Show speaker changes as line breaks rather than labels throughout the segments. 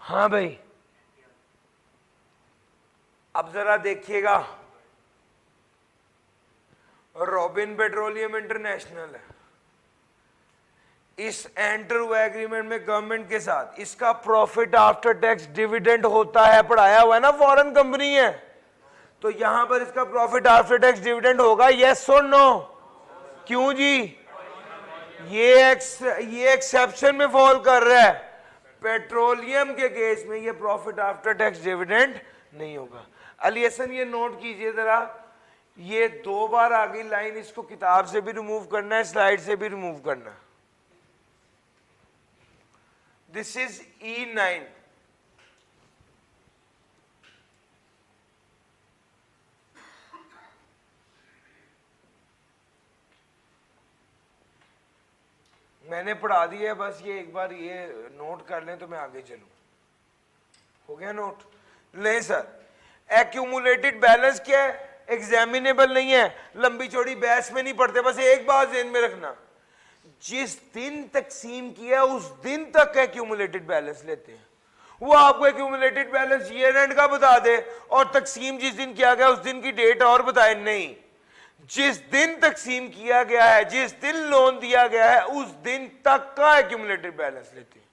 हाँ भाई, अब जरा देखिएगा, रॉबिन पेट्रोलियम इंटरनेशनल है, इस एंटर हुआ एग्रीमेंट में गवर्नमेंट के साथ, इसका प्रॉफिट आफ्टर टैक्स डिविडेंड होता है, पढ़ाया हुआ है ना, फॉरेन कंपनी है, तो यहां पर इसका प्रॉफिट आफ्टर टैक्स डिविडेंड होगा, यस और नो? क्यों जी? ये एक्सेप्शन में फॉल कर रहा है, पेट्रोलियम के केस में ये प्रॉफिट आफ्टर टैक्स डिविडेंड नहीं होगा। अली हसन ये नोट कीजिए जरा, ये 2 बार आ गई लाइन, इसको किताब से भी रिमूव करना है, स्लाइड से भी रिमूव करना है। दिस इज E9, मैंने पढ़ा दिया है, बस ये एक बार ये नोट कर लें तो मैं आगे चलूं। हो गया नोट? नहीं सर, एक्यूमुलेटेड बैलेंस क्या है? एग्जामिनेबल नहीं है, लंबी चौड़ी बहस में नहीं पढ़ते, बस एक बात ध्यान में रखना, जिस दिन तकसीम किया उस दिन तक एक्यूमुलेटेड बैलेंस लेते हैं। वो आपको एक्यूमुलेटेड बैलेंस ईयर एंड का बता दे और तकसीम जिस दिन किया गया उस दिन की डेट और बताए, नहीं, जिस दिन तकसीम किया गया है, जिस दिन लोन दिया गया है, उस दिन तक का एक्यूमुलेटेड बैलेंस लेते हैं।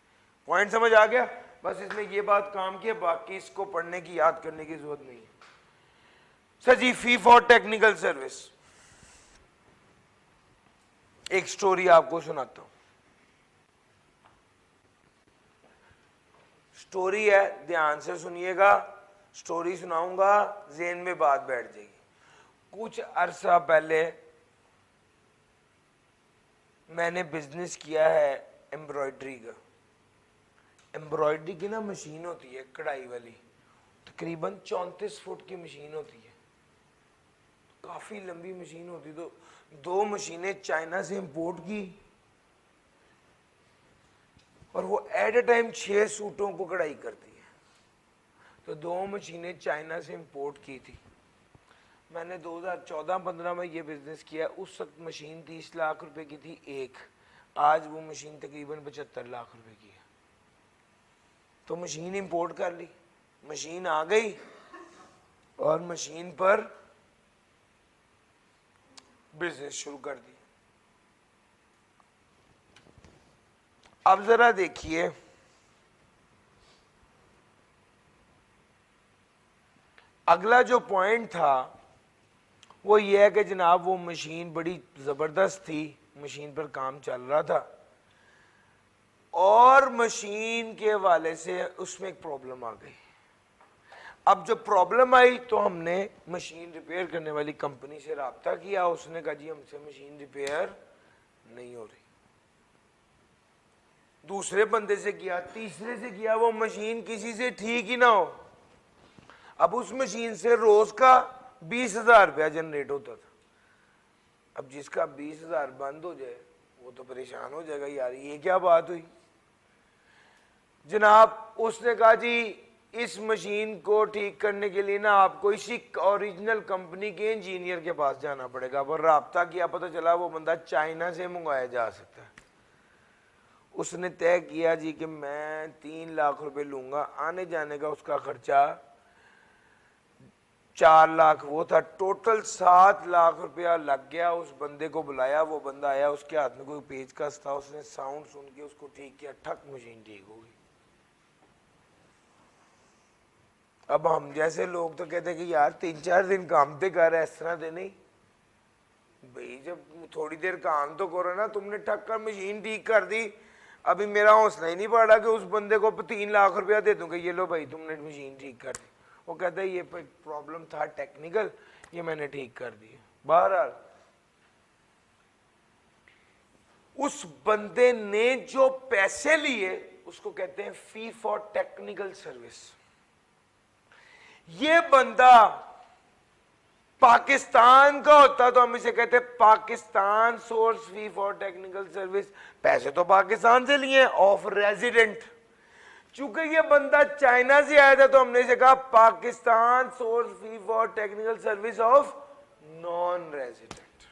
पॉइंट समझ आ गया? बस इसमें ये बात काम की है, बाकी इसको पढ़ने की याद करने की जरूरत नहीं है। Sir ji, fee for technical service, एक स्टोरी आपको सुनाता हूं। स्टोरी है, ध्यान से सुनिएगा, स्टोरी सुनाऊंगा, ज़हन में बात बैठ जाएगी। कुछ अरसा पहले मैंने बिजनेस किया है एम्ब्रॉयडरी का। एम्ब्रॉयडरी की ना मशीन होती है कढ़ाई वाली, तकरीबन 34 फुट की मशीन होती है, काफी लंबी मशीन होती। तो 2 मशीनें चाइना से इंपोर्ट की और वो एट ए टाइम 6 सूटों को कढ़ाई करती है। तो 2 मशीनें चाइना से इंपोर्ट की थी। मैंने 2014-15 में ये बिजनेस किया। उस वक्त मशीन 30 लाख रुपए की थी एक, आज वो मशीन तकरीबन 75 लाख रुपए की है। तो मशीन इंपोर्ट कर ली, मशीन आ गई और मशीन पर बिजनेस शुरू कर दी। अब जरा देखिए, अगला जो पॉइंट था वो ये है कि जनाब वो मशीन बड़ी ज़बरदस्त थी, मशीन पर काम चल रहा था और मशीन के हवाले से उसमें एक प्रॉब्लम आ गई। अब जब प्रॉब्लम आई तो हमने मशीन रिपेयर करने वाली कंपनी से रब्ता किया, उसने कहा जी हमसे मशीन रिपेयर नहीं हो रही। दूसरे बंदे से किया, तीसरे से किया, वो मशीन किसी से ठीक ही ना हो। अब उस मशीन से रोज का 20,000 रुपया जनरेट होता था। अब जिसका 20,000 बंद हो जाए वो तो परेशान हो जाएगा, यार ये क्या बात हुई। जनाब उसने कहा जी इस मशीन को ठीक करने के लिए ना आपको इसी ओरिजिनल कंपनी के इंजीनियर के पास जाना पड़ेगा। पर रब्ता किया, पता चला वो बंदा चाइना से मंगवाया जा सकता है। उसने तय किया जी कि मैं 3 लाख रुपए लूंगा, आने जाने का उसका खर्चा 4 लाख वो था, टोटल 7 लाख रुपया लग गया। उस बंदे को बुलाया, वो बंदा आया, उसके हाथ में कोई पेचकस था, उसने साउंड सुन के उसको ठीक किया, ठक मशीन ठीक हो गई। अब हम जैसे लोग तो कहते कि यार 3-4 दिन काम पे कर, इस तरह दे नहीं भाई, जब थोड़ी देर काम तो करो ना, तुमने ठक कर मशीन ठीक कर दी। अभी मेरा हौसला ही नहीं पड़ा कि उस बंदे को 3 लाख रुपया दे दूंगा, ये लो भाई तुमने मशीन ठीक कर दी। वो कहता है ये प्रॉब्लम था टेक्निकल, ये मैंने ठीक कर दिया। बहरहाल उस बंदे ने जो पैसे लिए उसको कहते हैं फी फॉर टेक्निकल सर्विस। ये बंदा पाकिस्तान का होता तो हम इसे कहते हैं Pakistan source fee for technical service. पैसे तो पाकिस्तान से लिए ऑफ रेजिडेंट। चूंकि ये बंदा चाइना से आया था तो हमने इसे कहा Pakistan source fee for technical service of non resident.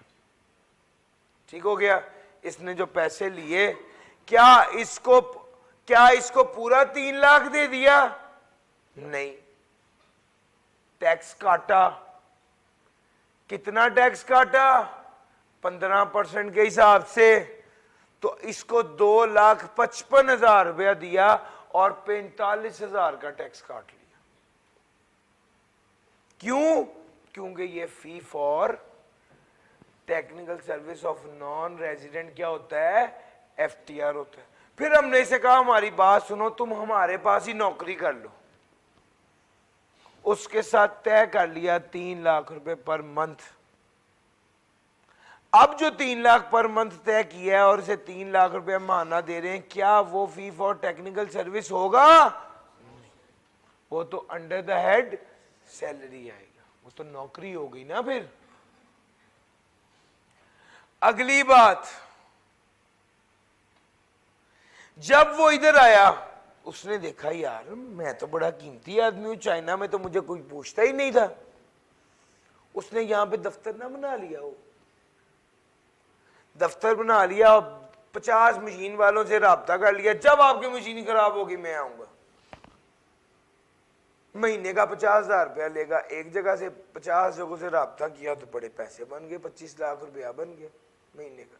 ठीक हो गया। इसने जो पैसे लिए, क्या इसको क्या इसको पूरा 3 लाख दे दिया? नहीं, टैक्स काटा। कितना टैक्स काटा? 15% के हिसाब से। तो इसको 2,55,000 रुपया दिया और 45,000 का टैक्स काट लिया। क्यों? क्योंकि ये fee for technical service of non resident क्या होता है? एफटीआर होता है। फिर हमने इसे कहा हमारी बात सुनो, तुम हमारे पास ही नौकरी कर लो। उसके साथ तय कर लिया 3 लाख रुपए पर मंथ। अब जो 3 लाख पर मंथ तय किया है और इसे 3 लाख रुपए महीना दे रहे हैं, क्या वो फी फॉर टेक्निकल सर्विस होगा? वो तो अंडर द हेड सैलरी आएगा, वो तो नौकरी हो गई ना। फिर अगली बात, जब वो इधर आया उसने देखा यार मैं तो बड़ा कीमती आदमी हूं, चाइना में तो मुझे कोई पूछता ही नहीं था। उसने यहां पे दफ्तर ना बना लिया, वो दफ्तर बना लिया, 50 मशीन वालों से राब्ता कर लिया, जब आपकी मशीन खराब होगी मैं आऊंगा। महीने का 50,000 रुपया लेगा, एक जगह से 50 जगहों से राब्ता किया तो बड़े पैसे बन गए, 25 लाख रुपया बन गया महीने का।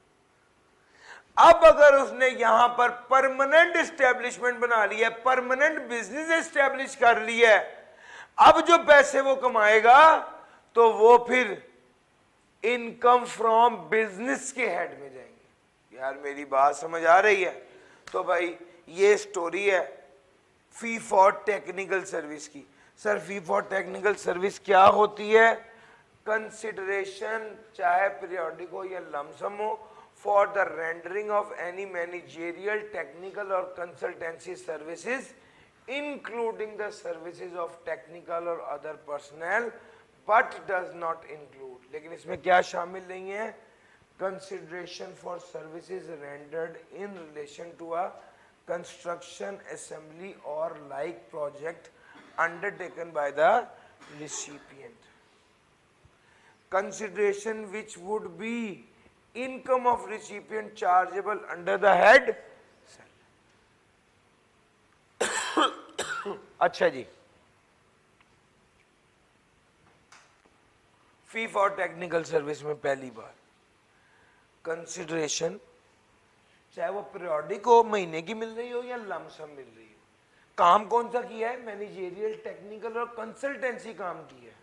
अब अगर उसने यहां पर परमानेंट एस्टेब्लिशमेंट बना लिया, परमानेंट बिजनेस एस्टेब्लिश कर लिया है, अब जो पैसे वो कमाएगा तो वो फिर इनकम फ्रॉम बिजनेस के हेड में जाएंगे। यार मेरी बात समझ आ रही है? तो भाई ये स्टोरी है फी फॉर टेक्निकल सर्विस की। Sir fee for technical service क्या होती है? कंसिडरेशन, चाहे पीरियोडिक हो या लमसम हो, for the rendering of any managerial, technical और consultancy services including the services of technical और other personnel, but does not include, लेकिन इसमें क्या शामिल नहीं है? Consideration for services rendered in relation to a construction, assembly or like project undertaken by the recipient. Consideration which would be income of recipient chargeable under the head. अच्छा जी, fee for technical service में पहली बार consideration, चाहे वो periodic हो, महीने की मिल रही हो या लमसम मिल रही हो। काम कौन सा किया है? मैनेजरियल, टेक्निकल और कंसल्टेंसी काम किया है,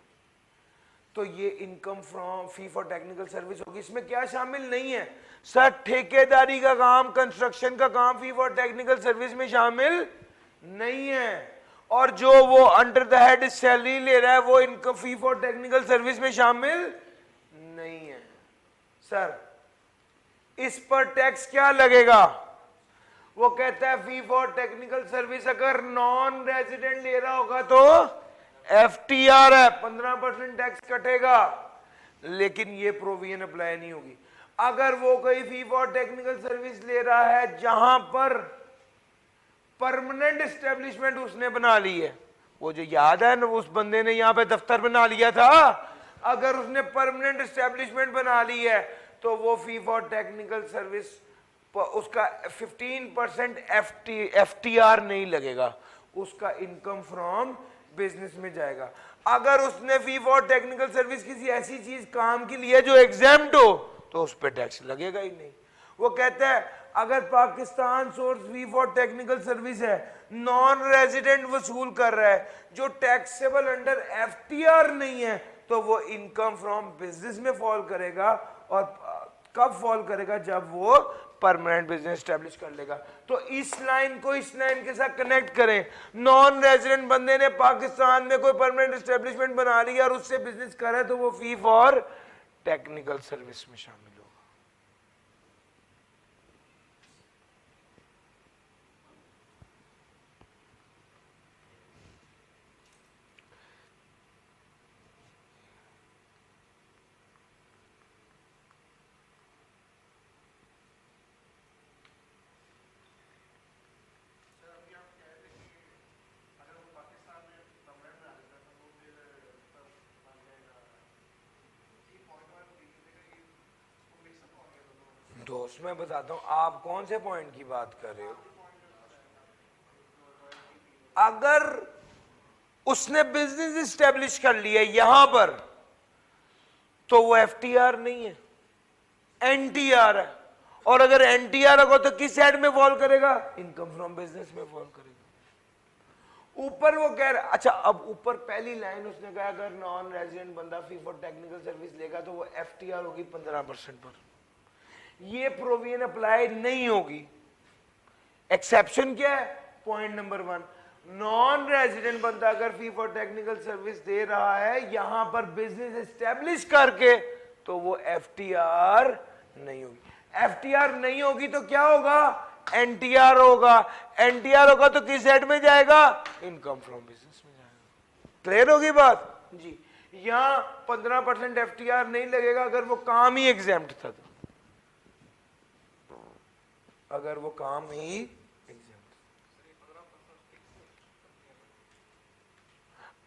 तो ये income from fee for technical service होगी। इसमें क्या शामिल नहीं है? सर ठेकेदारी का काम, कंस्ट्रक्शन का काम फी फॉर टेक्निकल सर्विस में शामिल नहीं है, और जो वो अंडर द हेड सैलरी ले रहा है वो income fee for technical service में शामिल नहीं है। सर इस पर टैक्स क्या लगेगा? वो कहता है फी फॉर टेक्निकल सर्विस अगर नॉन रेजिडेंट ले रहा होगा तो एफटीआर है, 15% टैक्स कटेगा, लेकिन ये प्रोविजन अप्लाई नहीं होगी। अगर वो कोई फी फॉर टेक्निकल सर्विस ले रहा है जहां पर परमानेंट एस्टेब्लिशमेंट उसने बना ली है, वो जो याद है ना उस बंदे ने यहां पे दफ्तर बना लिया था, अगर उसने परमानेंट एस्टेब्लिशमेंट बना ली है तो वो फी फॉर टेक्निकल सर्विस उसका 15% एफटीआर नहीं लगेगा, उसका इनकम फ्रॉम बिजनेस में जाएगा। अगर उसने फी फॉर टेक्निकल सर्विस किसी ऐसी चीज काम की लिए जो एग्जेम्प्ट हो तो उस पर टैक्स लगेगा ही नहीं। वो कहता है अगर Pakistan source fee for technical service है, नॉन रेजिडेंट वसूल कर रहा है जो टैक्सेबल अंडर एफटीआर नहीं है, तो वो इनकम फ्रॉम बिजनेस में फॉल करेगा। और कब फॉल करेगा? जब वो परमानेंट बिजनेस स्टैब्लिश कर लेगा। तो इस लाइन को इस लाइन के साथ कनेक्ट करें। नॉन रेजिडेंट बंदे ने पाकिस्तान में कोई परमानेंट एस्टेब्लिशमेंट बना लिया और उससे बिजनेस करे तो वो फी फॉर टेक्निकल सर्विस में शामिल होगा। दोस्त मैं बताता हूं आप कौन से पॉइंट की बात कर रहे हो। अगर उसने बिजनेस इस्टेब्लिश कर लिया यहां पर, तो वो एफटीआर नहीं है, एनटीआर है। और अगर एनटीआर होगा तो किस साइड में फॉल करेगा? इनकम फ्रॉम बिजनेस में फॉल करेगा। ऊपर वो कह रहा, अच्छा अब ऊपर पहली लाइन उसने कहा अगर नॉन रेजिडेंट बंदा फी फॉर टेक्निकल सर्विस लेगा तो वो एफटीआर होगी 15% पर। ये प्रोविजन अप्लाई नहीं होगी। एक्सेप्शन क्या है? पॉइंट नंबर 1, नॉन रेजिडेंट बंदा अगर फी फॉर टेक्निकल सर्विस दे रहा है यहां पर बिजनेस एस्टेब्लिश करके, तो वो एफटीआर नहीं होगी। एफटीआर नहीं होगी तो क्या होगा? एनटीआर होगा। एनटीआर होगा तो किस साइड में जाएगा? इनकम फ्रॉम बिजनेस में जाएगा। क्लियर होगी बात जी? यहां 15% एफटीआर नहीं लगेगा अगर वो काम ही एग्जेम्प्ट था तो। अगर वो काम ही एग्जेम्प्ट,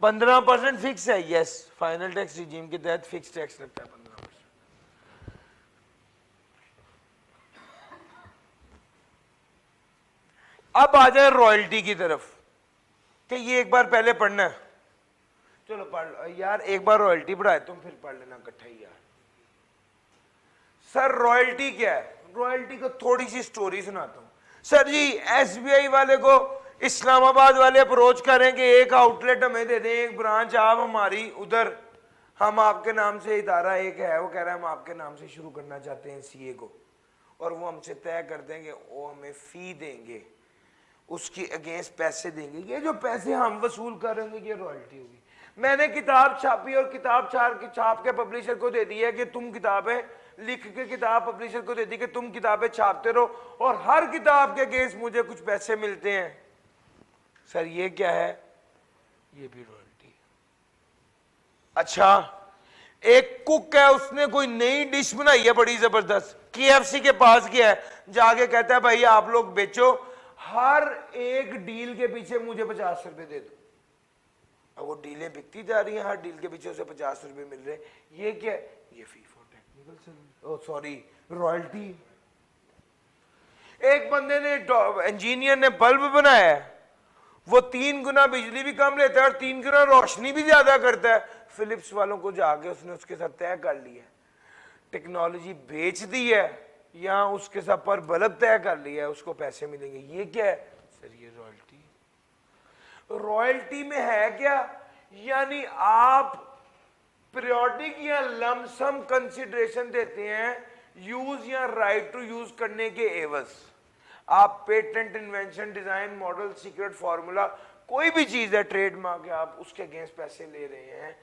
15% फिक्स है। यस, फाइनल टैक्स रिजीम के तहत फिक्स टैक्स लगता है 15%। अब आ जाए रॉयल्टी की तरफ, कि ये एक बार पहले पढ़ना है। चलो पढ़ यार, एक बार रॉयल्टी पढ़ाए तुम, फिर पढ़ लेना इकट्ठा ही यार। सर रॉयल्टी क्या है? रॉयल्टी को थोड़ी सी स्टोरी सुनाता हूं। सर जी एसबीआई वाले को इस्लामाबाद वाले अप्रोच करेंगे, एक आउटलेट हमें दे दें, एक ब्रांच आप हमारी उधर, हम आपके नाम से इदारा एक है, वो कह रहा है हम आपके नाम से शुरू करना चाहते हैं सीए को, और वो हमसे तय कर देंगे, वो हमें फी देंगे, उसकी अगेंस्ट पैसे देंगे। ये जो पैसे हम वसूल करेंगे ये रॉयल्टी होगी। मैंने किताब छापी और किताब छाप के पब्लिशर को दे दी है कि तुम किताबें लिख के, किताब पब्लिशर को दे दी कि तुम किताबें छापते रहो, और हर किताब के अगेंस्ट मुझे कुछ पैसे मिलते हैं। सर ये क्या है? ये भी रॉयल्टी। अच्छा एक कुक है, उसने कोई नई डिश बनाई है बड़ी जबरदस्त, केएफसी के पास गया है, जाके कहता है भाई आप लोग बेचो, हर एक डील के पीछे मुझे 50 रुपए दे दो। अब वो डीलें बिकती जा रही हैं, हर डील के पीछे उसे 50 रुपए मिल रहे। ये क्या है? ये fee for technical service, oh sorry royalty. एक बंदे ने, इंजीनियर ने बल्ब बनाया है, वो 3 गुना बिजली भी कम लेता है और 3 गुना रोशनी भी ज्यादा करता है। फिलिप्स वालों को जाके उसने उसके साथ तय कर लिया, टेक्नोलॉजी बेच दी है, या उसके साथ पर बल्ब तय कर लिया है, उसको पैसे मिलेंगे। ये क्या है? सर ये रॉयल्टी। रॉयल्टी में है क्या? यानी आप पीरियोडिक या लमसम कंसिडरेशन देते हैं यूज या राइट टू यूज करने के एवज। आप patent, invention, design, model, secret formula, कोई भी चीज है ट्रेडमार्क है, आप उसके अगेंस्ट पैसे ले रहे हैं,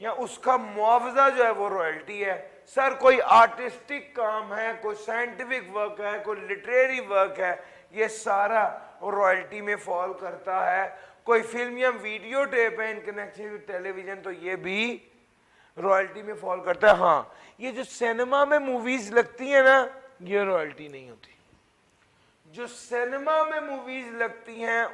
या उसका मुआवजा जो है वो रॉयल्टी है। सर कोई आर्टिस्टिक काम है, कोई साइंटिफिक वर्क है, कोई लिटरेरी वर्क है, ये सारा रॉयल्टी में फॉल करता है। कोई फिल्म या वीडियो टेप है इन कनेक्शन विद टेलीविजन, तो ये भी रॉयल्टी में फॉल करता है। हाँ ये जो सिनेमा में मूवीज लगती है ना, ये रॉयल्टी नहीं होती। जो सिनेमा में मूवीज लगती हैं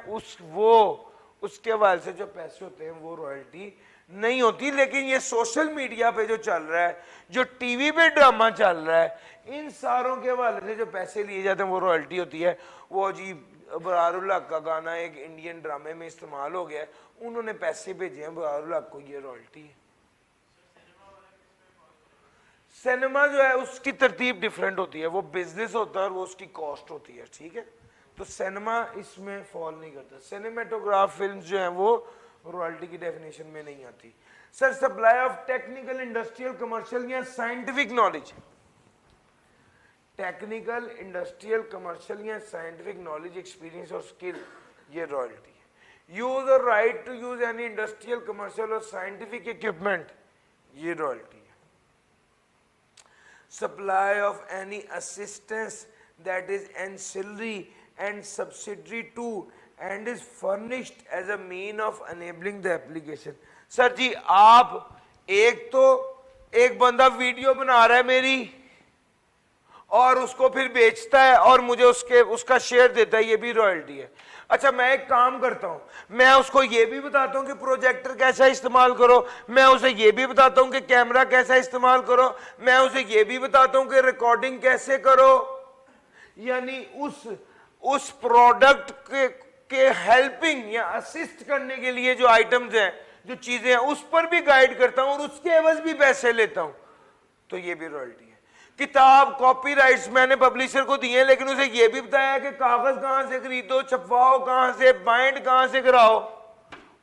उसके हवाले से जो पैसे होते हैं वो रॉयल्टी नहीं होती। लेकिन ये सोशल मीडिया पे जो चल रहा है, जो टीवी पे ड्रामा चल रहा है, इन सारों के हवाले से जो पैसे लिए जाते हैं वो रॉयल्टी होती है। वो जी बरारुल हक का गाना एक इंडियन ड्रामे में इस्तेमाल हो गया, उन्होंने पैसे भेजे हैं बरारुल हक को, ये रॉयल्टी है। सिनेमा जो है उसकी तरतीब डिफरेंट होती है, वो बिजनेस होता है और वो उसकी कॉस्ट होती है, ठीक है। तो सिनेमा इसमें फॉल नहीं करता। सिनेमेटोग्राफ फिल्म जो है वो रॉयल्टी की डेफिनेशन में नहीं आती। Sir supply of technical, industrial, commercial या scientific knowledge, technical, industrial, commercial या साइंटिफिक नॉलेज, एक्सपीरियंस और स्किल, ये रॉयल्टी है। यूज और right to use any industrial, commercial और साइंटिफिक इक्विपमेंट, ये रॉयल्टी है। Supply of any assistance that is ancillary and subsidiary to and is furnished as a mean of enabling the application। Sir ji आप एक बंदा video बना रहा है मेरी और उसको फिर बेचता है और मुझे उसका शेयर देता है, ये भी रॉयल्टी है। अच्छा मैं एक काम करता हूं, मैं उसको ये भी बताता हूं कि प्रोजेक्टर कैसा इस्तेमाल करो, मैं उसे ये भी बताता हूं कि कैमरा कैसा इस्तेमाल करो, मैं उसे ये भी बताता हूं कि रिकॉर्डिंग कैसे करो। यानी उस प्रोडक्ट के हेल्पिंग या असिस्ट करने के लिए जो आइटम्स हैं, जो चीजें हैं, उस पर भी गाइड करता हूं और उसके एवज भी पैसे लेता हूं, तो ये भी रॉयल्टी है। किताब कॉपीराइट्स मैंने पब्लिशर को दिए, लेकिन उसे ये भी बताया कि कागज कहां से खरीदो, छपवाओ कहां से, बाइंड कहां से कराओ,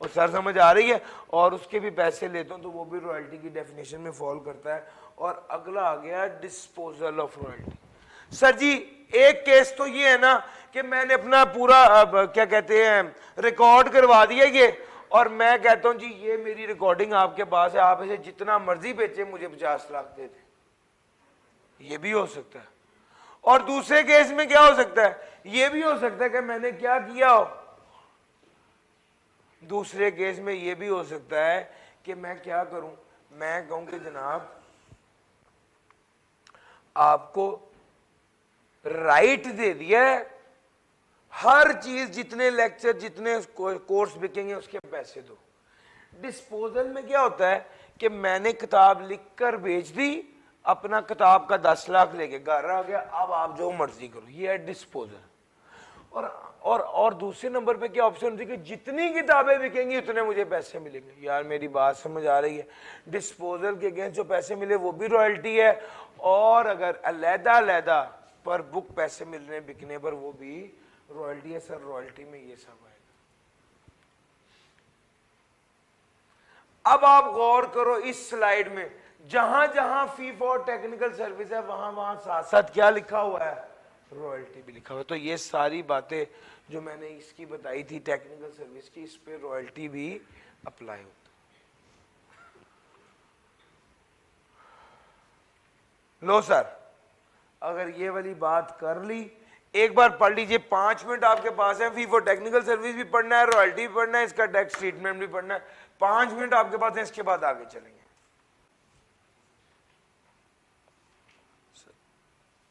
और सर समझ आ रही है, और उसके भी पैसे लेता हूं, तो वो भी रॉयल्टी की डेफिनेशन में फॉल करता है। और अगला आ गया डिस्पोजल ऑफ रॉयल्टी। सर जी एक केस तो ये है ना कि मैंने अपना पूरा क्या कहते हैं रिकॉर्ड करवा दिया ये, और मैं कहता हूं जी ये मेरी रिकॉर्डिंग आपके पास है, आप इसे जितना मर्जी बेचे, मुझे 50 लाख दे दे, ये भी हो सकता है। और दूसरे केस में क्या हो सकता है, ये भी हो सकता है कि मैंने क्या किया हो, दूसरे केस में ये भी हो सकता है कि मैं क्या करूं, मैं कहूं कि जनाब आपको राइट दे दिया है, हर चीज जितने लेक्चर जितने कोर्स बिकेंगे उसके पैसे दो। डिस्पोजल में क्या होता है कि मैंने किताब लिखकर बेच दी, अपना किताब का 10 लाख लेके घर आ गया, अब आप जो मर्जी करो, ये है डिस्पोजल। और दूसरे नंबर पे क्या ऑप्शन होती है कि जितनी किताबें बिकेंगी उतने मुझे पैसे मिलेंगे। यार मेरी बात समझ आ रही है, डिस्पोजल के अगेंस्ट जो पैसे मिले वो भी रॉयल्टी है, और अगर अलहदा पर बुक पैसे मिल रहे हैं बिकने पर, वो भी रॉयल्टी है। सर रॉयल्टी में ये सब आएगा। अब आप गौर करो इस स्लाइड में, जहां जहां फी फॉर टेक्निकल सर्विस है वहां वहां साथ साथ क्या लिखा हुआ है, रॉयल्टी भी लिखा हुआ है। तो ये सारी बातें जो मैंने इसकी बताई थी टेक्निकल सर्विस की, इस पे रॉयल्टी भी अप्लाई होता है। लो सर अगर ये वाली बात कर ली, एक बार पढ़ लीजिए, 5 मिनट आपके पास है, फी फॉर टेक्निकल सर्विस भी पढ़ना है, रॉयल्टी भी पढ़ना है, इसका टैक्स ट्रीटमेंट भी पढ़ना है, 5 मिनट आपके पास है, इसके बाद आगे चलेंगे।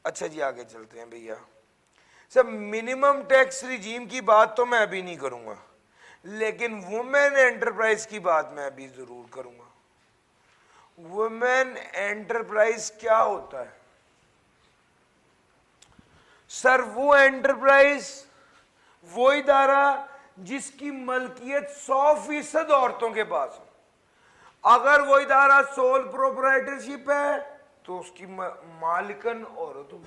अच्छा जी आगे चलते हैं भैया। सर मिनिमम टैक्स रिजीम की बात तो मैं अभी नहीं करूंगा, लेकिन वुमेन एंटरप्राइज की बात मैं अभी जरूर करूंगा। वुमेन एंटरप्राइज क्या होता है? सर वो एंटरप्राइज, वो इदारा जिसकी मलकियत 100% औरतों के पास हो। अगर वो इदारा सोल प्रोप्राइटरशिप है तो उसकी मालिकन औरत हो।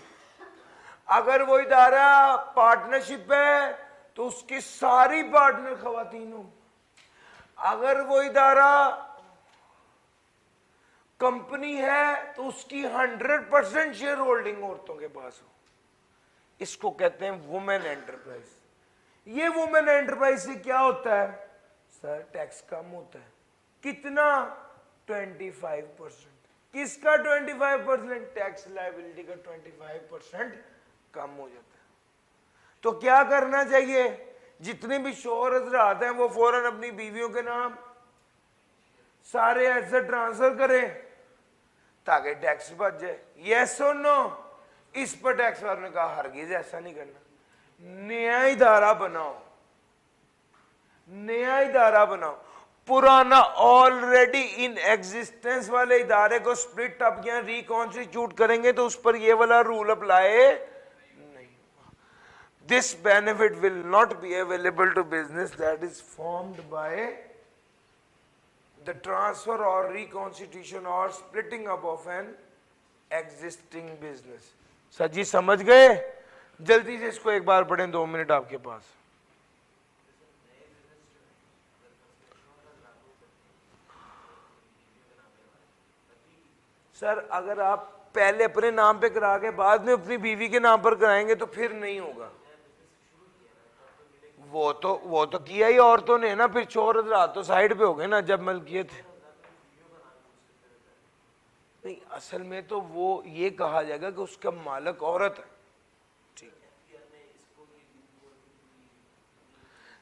अगर वो इदारा पार्टनरशिप है तो उसकी सारी पार्टनर खवातीन हो। अगर वो इदारा कंपनी है तो उसकी 100% शेयर होल्डिंग औरतों के पास हो। इसको कहते हैं वुमेन एंटरप्राइज। ये वुमेन एंटरप्राइज से क्या होता है? सर टैक्स कम होता है। कितना? 25%। किसका 25%? टैक्स लायबिलिटी का 25% कम हो जाता है। तो क्या करना चाहिए? जितने भी शोहर हजरात हैं वो फौरन अपनी बीवियों के नाम सारे एसेट ट्रांसफर करें ताकि टैक्स बच जाए। यस और नो? इस पर टैक्स वालों ने कहा हरगिज ऐसा नहीं करना, नया इदारा बनाओ, नया इदारा बनाओ। पुराना ऑलरेडी इन एग्जिस्टेंस वाले इदारे को स्प्लिट अप या रिकॉन्स्टिट्यूट करेंगे तो उस पर ये वाला रूल अप्लाई नहीं होगा। This benefit will not be available to business that is formed by the transfer और रिकॉन्स्टिट्यूशन और splitting up of an existing business. Sir ji समझ गए? जल्दी से इसको एक बार पढ़ें, 2 मिनट आपके पास। सर अगर आप पहले अपने नाम पे करा के बाद में अपनी बीवी के नाम पर कराएंगे तो फिर नहीं होगा। वो तो किया ही औरतों ने ना, फिर चोर रात तो साइड पे हो गए ना जब मलकियत। नहीं असल में तो वो ये कहा जाएगा कि उसका मालिक औरत है। ठीक है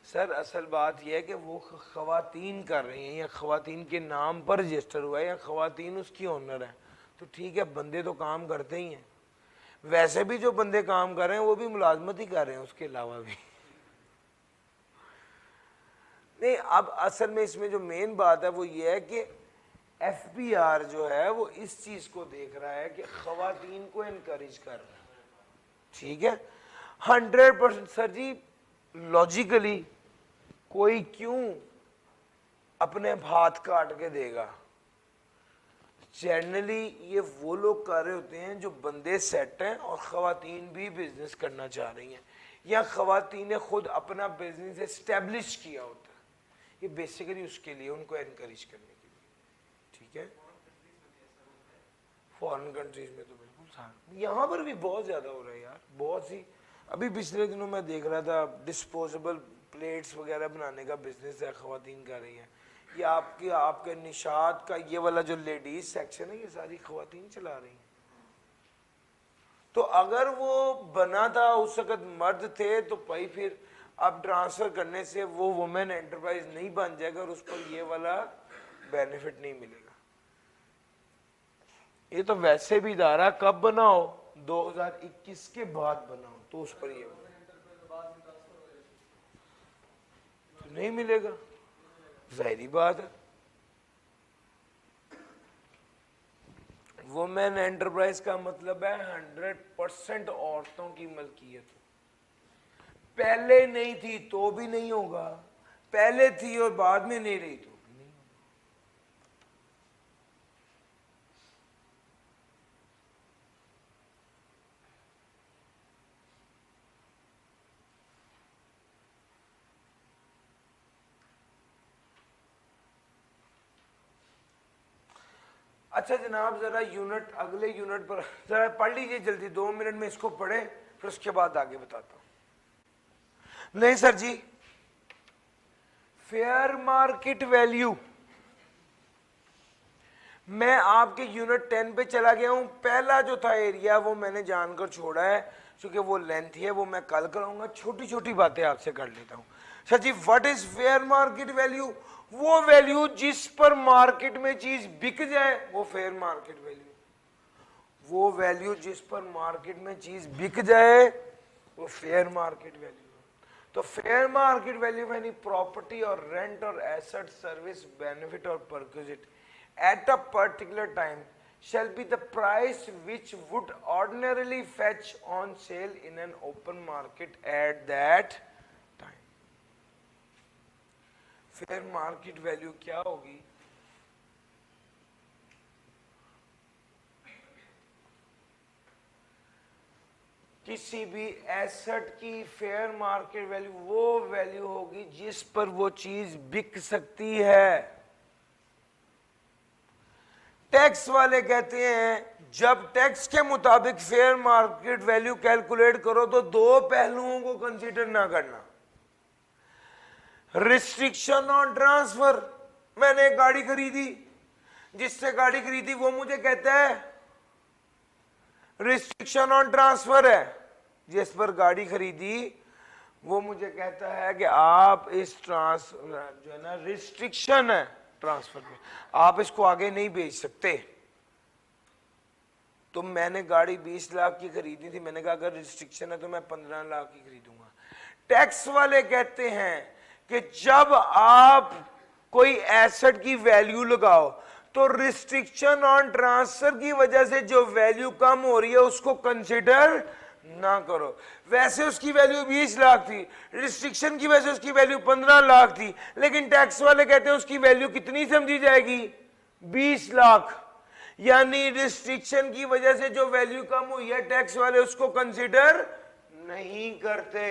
सर, असल बात यह है कि वो खवातीन कर रही हैं या खवातीन के नाम पर रजिस्टर हुआ है या खवातीन उसकी ओनर है, तो ठीक है बंदे तो काम करते ही हैं। वैसे भी जो बंदे काम कर रहे हैं वो भी मुलाजमत ही कर रहे हैं उसके अलावा भी। नहीं अब असल में इसमें जो मेन बात है वो ये है कि एफबीआर जो है वो इस चीज को देख रहा है कि खवातीन को इनकरेज कर रहा है। ठीक है 100%। सर जी लॉजिकली कोई क्यों अपने हाथ काट के देगा? जनरली ये वो लोग कर रहे होते हैं जो बंदे सेट हैं और ख़वातीन भी बिजनेस करना चाह रही हैं, या ख़वातीन ने खुद अपना बिजनेस एस्टेब्लिश किया होता है। ये बेसिकली उसके लिए, उनको एनकरेज करने के लिए, ठीक है। फॉरेन कंट्रीज में तो बिल्कुल था, यहाँ पर भी बहुत ज़्यादा हो रहा है यार, बहुत सी। अभी पिछले दिनों मैं देख रहा था डिस्पोजेबल प्लेट्स वगैरह बनाने का बिजनेस है, ख़वातीन कर रही हैं। ये आपके निशात का ये वाला जो लेडीज सेक्शन है, ये सारी ख़वातीन चला रही हैं। तो अगर वो बना था उस वक्त मर्द थे, तो भाई फिर अब ट्रांसफ़र करने से वो वुमेन एंटरप्राइज नहीं बन जाएगा और उस पर ये वाला बेनिफिट नहीं मिलेगा। ये तो वैसे भी इदारा कब बनाओ, 2021 के बाद बनाओ, तो उस पर ये तो नहीं मिलेगा, जाहिर बात है। वुमेन एंटरप्राइज का मतलब है 100% औरतों की मलकियत। पहले नहीं थी तो भी नहीं होगा, पहले थी और बाद में नहीं रही तो नहीं होगा। अच्छा जनाब, जरा यूनिट, अगले यूनिट पर जरा पढ़ लीजिए जल्दी, 2 मिनट में इसको पढ़े, फिर उसके बाद आगे बताता हूं। नहीं सर जी, फेयर मार्केट वैल्यू, मैं आपके यूनिट 10 पे चला गया हूं। पहला जो था एरिया वो मैंने जानकर छोड़ा है, क्योंकि वो लेंथी है, वो मैं कल कराऊंगा। छोटी छोटी बातें आपसे कर लेता हूं। Sir ji, what is fair market value? वो वैल्यू जिस पर मार्केट में चीज बिक जाए वो फेयर मार्केट वैल्यू। वो वैल्यू जिस पर मार्केट में चीज बिक जाए वो फेयर मार्केट वैल्यू। तो fair market value any property और रेंट और एसेट, सर्विस, बेनिफिट और perquisite at a particular time shall be the price which would ordinarily fetch on sale in an open market at that time. fair market value क्या होगी? किसी भी asset की fair market value वो value होगी जिस पर वो चीज बिक सकती है। टैक्स वाले कहते हैं जब टैक्स के मुताबिक फेयर मार्केट वैल्यू कैलकुलेट करो तो 2 पहलुओं को कंसीडर ना करना। रिस्ट्रिक्शन ऑन ट्रांसफर, मैंने एक गाड़ी खरीदी, जिससे गाड़ी खरीदी वो मुझे कहता है रिस्ट्रिक्शन ऑन ट्रांसफर है। जिस पर गाड़ी खरीदी वो मुझे कहता है कि आप इस ट्रांसफर जो है ना, रिस्ट्रिक्शन है ट्रांसफर पे, आप इसको आगे नहीं बेच सकते। तो मैंने गाड़ी 20 लाख की खरीदी थी, मैंने कहा अगर रिस्ट्रिक्शन है तो मैं 15 लाख की खरीदूंगा। टैक्स वाले कहते हैं कि जब आप कोई एसेट की वैल्यू लगाओ तो रिस्ट्रिक्शन ऑन ट्रांसफर की वजह से जो वैल्यू कम हो रही है उसको कंसिडर ना करो। वैसे उसकी वैल्यू 20 लाख थी, रिस्ट्रिक्शन की वजह से उसकी वैल्यू 15 लाख थी, लेकिन टैक्स वाले कहते हैं उसकी वैल्यू कितनी समझी जाएगी? 20 लाख। यानी रिस्ट्रिक्शन की वजह से जो वैल्यू कम हुई है टैक्स वाले उसको कंसिडर नहीं करते।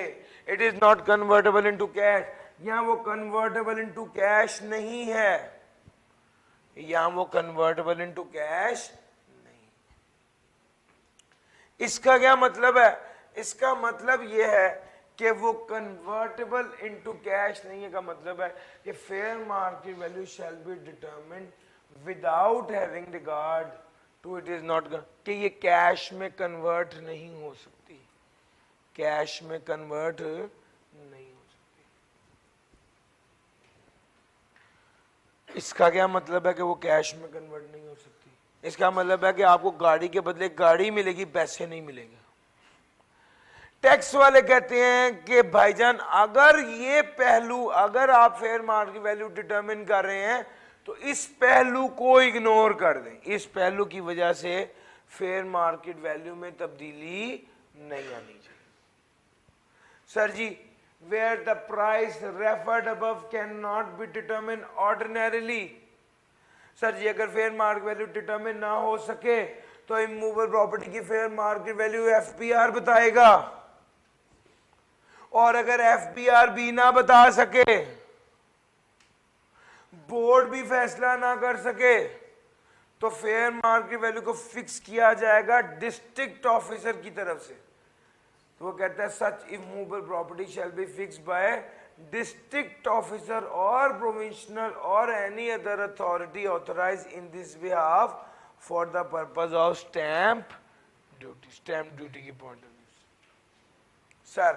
It is not convertible into cash. यहां वो कन्वर्टेबल इनटू कैश नहीं है, यहां वो कन्वर्टेबल इनटू कैश। इसका क्या मतलब है? इसका मतलब यह है कि वो कन्वर्टेबल इनटू कैश नहीं है। का मतलब है कि fair market value shall be determined without having regard to it is not, कि ये कैश में कन्वर्ट नहीं हो सकती, कैश में कन्वर्ट नहीं हो सकती। इसका क्या मतलब है कि वो कैश में कन्वर्ट नहीं हो सकती? इसका मतलब है कि आपको गाड़ी के बदले गाड़ी मिलेगी, पैसे नहीं मिलेंगे। टैक्स वाले कहते हैं कि भाईजान अगर ये पहलू, अगर आप फेयर मार्केट वैल्यू डिटरमिन कर रहे हैं तो इस पहलू को इग्नोर कर दें। इस पहलू की वजह से फेयर मार्केट वैल्यू में तब्दीली नहीं आनी चाहिए। Sir ji where the price referred above cannot be determined ordinarily. Sir ji अगर फेयर मार्केट वैल्यू डिटरमिन ना हो सके तो इमूवेबल प्रॉपर्टी की फेयर मार्केट वैल्यू एफपीआर बताएगा, और अगर एफपीआर भी ना बता सके, बोर्ड भी फैसला ना कर सके, तो फेयर मार्केट वैल्यू को फिक्स किया जाएगा डिस्ट्रिक्ट ऑफिसर की तरफ से। तो वो कहता है such immovable property shall be fixed by district officer और प्रोविंशनल और any other authority authorise in this behalf for the purpose of stamp duty. Stamp duty की पॉइंट ऑफ व्यू सर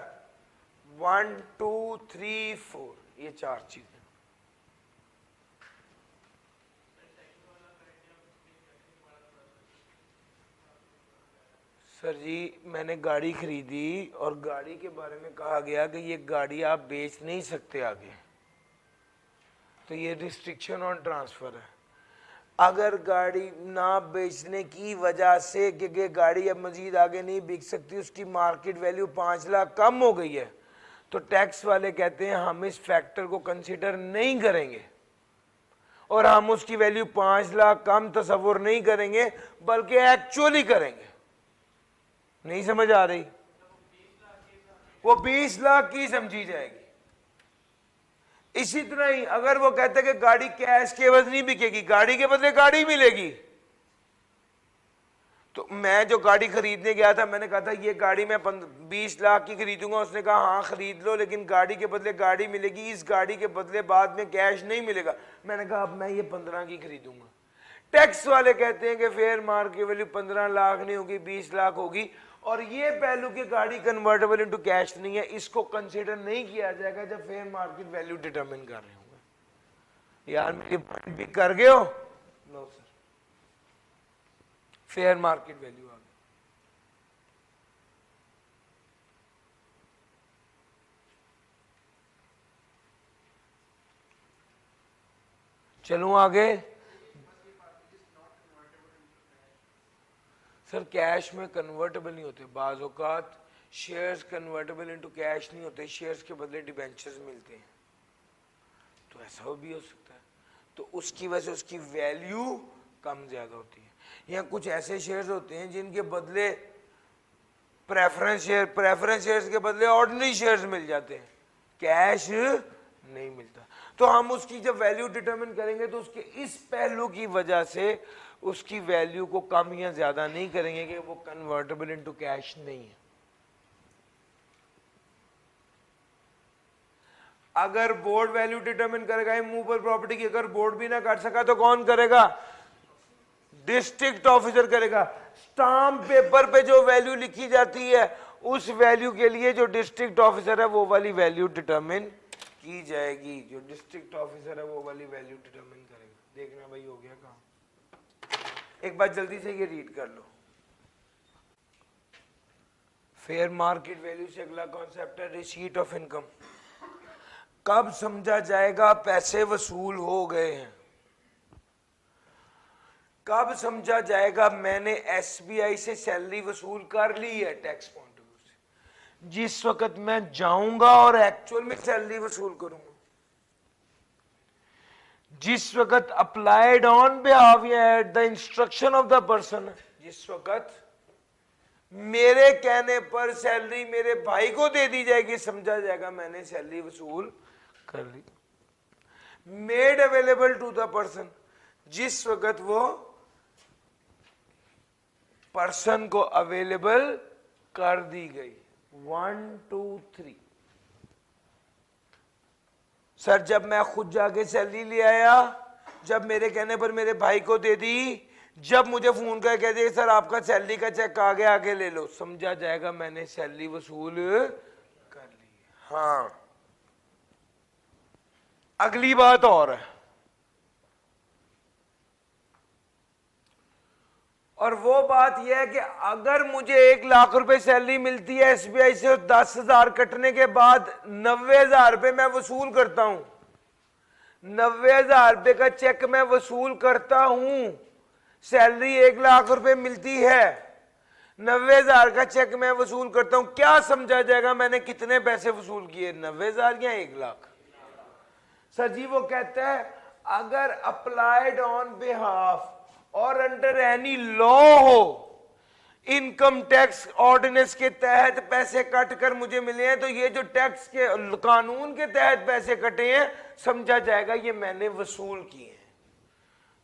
1 2 3 4 ये 4 चीजें। सर जी मैंने गाड़ी खरीदी और गाड़ी के बारे में कहा गया कि ये गाड़ी आप बेच नहीं सकते आगे, तो ये रिस्ट्रिक्शन ऑन ट्रांसफर है। अगर गाड़ी ना बेचने की वजह से कि गाड़ी अब मजीद आगे नहीं बिक सकती, उसकी मार्केट वैल्यू 5 लाख कम हो गई है, तो टैक्स वाले कहते हैं हम इस फैक्टर को कंसीडर नहीं करेंगे और हम उसकी वैल्यू 5 लाख कम तस्वुर नहीं करेंगे बल्कि एक्चुअली करेंगे। नहीं समझ आ रही? वो 20 लाख की समझी जाएगी। इसी तरह ही अगर वो कहते हैं कि गाड़ी कैश के एवज नहीं बिकेगी, गाड़ी के बदले गाड़ी मिलेगी, तो मैं जो गाड़ी खरीदने गया था मैंने कहा था ये गाड़ी मैं 20 लाख की खरीदूंगा, उसने कहा हाँ खरीद लो लेकिन गाड़ी के बदले गाड़ी मिलेगी, इस गाड़ी के बदले बाद में कैश नहीं मिलेगा। मैंने कहा अब मैं ये 15 की खरीदूंगा। टैक्स वाले कहते हैं कि फेयर मार्केट वैल्यू 15 लाख नहीं होगी 20 लाख होगी, और ये पहलू की गाड़ी कन्वर्टेबल इनटू कैश नहीं है, इसको कंसीडर नहीं किया जाएगा जब फेयर मार्केट वैल्यू डिटरमिन कर रहे होंगे। यार मेरी पॉइंट भी कर गए हो? No sir, fair market value आ गई। चलूं आगे। सर कैश में कन्वर्टेबल नहीं होते, बाज़ औक़ात शेयर्स कन्वर्टेबल इनटू कैश नहीं होते, शेयर्स के बदले डिबेंचर्स मिलते हैं, तो ऐसा भी हो सकता है, तो उसकी वजह से उसकी वैल्यू कम ज़्यादा होती है। या कुछ ऐसे शेयर्स होते हैं जिनके बदले प्रेफरेंस शेयर्स के बदले ऑर्डिनरी शेयर्स मिल जाते हैं, कैश नहीं मिलता। तो हम उसकी जब वैल्यू डिटरमिन करेंगे तो उसके इस पहलू की वजह से उसकी वैल्यू को कम या ज्यादा नहीं करेंगे कि वो कन्वर्टेबल इनटू कैश नहीं है। अगर बोर्ड वैल्यू डिटरमिन करेगा इमूवेबल प्रॉपर्टी की, अगर बोर्ड भी ना कर सका तो कौन करेगा? डिस्ट्रिक्ट ऑफिसर करेगा। स्टाम्प पेपर पे जो वैल्यू लिखी जाती है उस वैल्यू के लिए जो डिस्ट्रिक्ट ऑफिसर है वो वाली वैल्यू डिटरमिन की जाएगी, जो डिस्ट्रिक्ट ऑफिसर है वो वाली वैल्यू डिटरमिन करेगा। देखना भाई हो गया काम। एक बात जल्दी से ये रीड कर लो। फेयर मार्केट वैल्यू से अगला कॉन्सेप्ट है रिसीट ऑफ इनकम। कब समझा जाएगा पैसे वसूल हो गए हैं? कब समझा जाएगा मैंने एसबीआई से सैलरी वसूल कर ली है टैक्स पॉइंट ऑफ व्यू से? जिस वक्त मैं जाऊंगा और एक्चुअल में सैलरी वसूल करूंगा, जिस वक्त अप्लाइड ऑन बिहाफ या at the instruction of the person, जिस वक्त मेरे कहने पर सैलरी मेरे भाई को दे दी जाएगी, समझा जाएगा मैंने सैलरी वसूल कर ली। Made available to the person, जिस वक्त वो पर्सन को अवेलेबल कर दी गई। 1 2 3। सर जब मैं खुद जाके सैलरी ले आया, जब मेरे कहने पर मेरे भाई को दे दी, जब मुझे फोन कर कह दिया सर आपका सैलरी का चेक आ गया आगे ले लो, समझा जाएगा मैंने सैलरी वसूल कर ली। हाँ अगली बात और है, और वो बात यह है कि अगर मुझे 1 लाख रुपए सैलरी मिलती है एसबीआई से, 10,000 कटने के बाद 90,000 रुपए मैं वसूल करता हूं, 90,000 रुपए का चेक मैं वसूल करता हूं, सैलरी 1 लाख रुपए मिलती है, 90,000 का चेक मैं वसूल करता हूं, क्या समझा जाएगा मैंने कितने पैसे वसूल किए, 90,000 या 1,00,000? सर जी वो कहता है अगर अप्लाइड ऑन बिहाफ और अंडर एनी लॉ हो, इनकम टैक्स ऑर्डिनेंस के तहत पैसे कट कर मुझे मिले हैं, तो ये जो टैक्स के कानून के तहत पैसे कटे हैं समझा जाएगा ये मैंने वसूल किए हैं।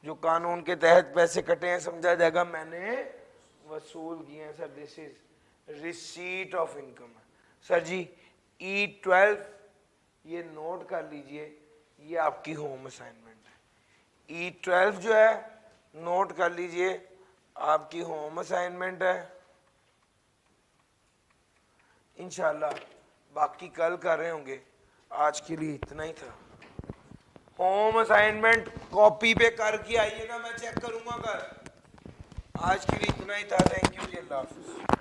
जो कानून के तहत पैसे कटे हैं समझा जाएगा मैंने वसूल किए हैं। Sir this is receipt of income. Sir ji E12 ये नोट कर लीजिए, ये आपकी होम असाइनमेंट है। E12 जो है नोट कर लीजिए, आपकी होम असाइनमेंट है। इंशाल्लाह बाकी कल कर रहे होंगे, आज के लिए इतना ही था। होम असाइनमेंट कॉपी पे करके आइएगा, मैं चेक करूंगा कल। आज के लिए इतना ही था। थैंक यू जी, अल्लाह हाफिज़।